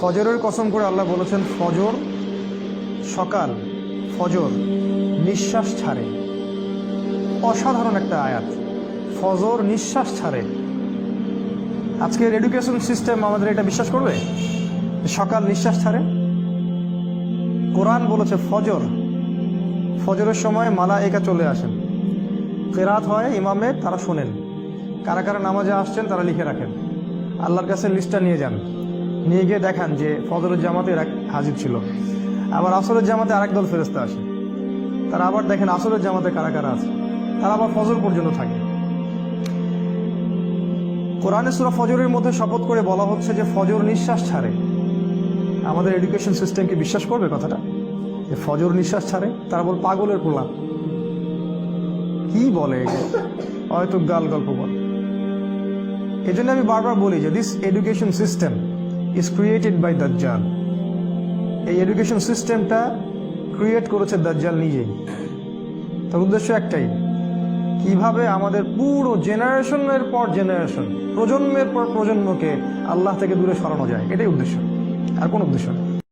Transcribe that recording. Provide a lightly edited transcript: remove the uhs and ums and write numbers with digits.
ফজরের কসম করে আল্লাহ বলেছেন ফজর সকাল, ফজর নিঃশ্বাস ছাড়ে। অসাধারণ একটা আয়াত, ফজর নিঃশ্বাস ছাড়ে। আজকের এডুকেশন সিস্টেম আমাদের এটা বিশ্বাস করবে সকাল নিঃশ্বাস ছাড়ে? কোরআন বলেছে ফজর, ফজরের সময় মালায়েকা চলে আসেন, কেরাত হয় ইমামের, তারা শোনেন, কারা কারা নামাজে আসছেন তারা লিখে রাখেন, আল্লাহর কাছে লিস্টটা নিয়ে যান, নিয়ে গিয়ে দেখান যে ফজরের জামাতে হাজির ছিল। আবার আসরের জামাতে আরেক দল ফেরেশতা আসে, তারা আবার দেখেন আসরের জামাতে কারা কারা আছে, তারা আবার ফজর পর্যন্ত থাকে। কোরআনে সূরা ফজরের মধ্যে শপথ করে বলা হচ্ছে যে ফজর নিঃশ্বাস ছাড়ে। আমাদের এডুকেশন সিস্টেম কি বিশ্বাস করবে কথাটা যে ফজর নিঃশ্বাস ছাড়ে? তারা বল পাগলের পোলা, কি বলে হয়তো গাল গল্প বল। এই জন্য আমি বারবার বলি যে this education system is created by দাজ্জাল। এই এডুকেশন সিস্টেমটা ক্রিয়েট করেছে দাজ্জাল নিজেই। তার উদ্দেশ্য একটাই, কিভাবে আমাদের পুরো জেনারেশনের পর জেনারেশন, প্রজন্মের পর প্রজন্মকে আল্লাহ থেকে দূরে সরানো যায়, এটাই উদ্দেশ্য, আর কোনো উদ্দেশ্য নেই।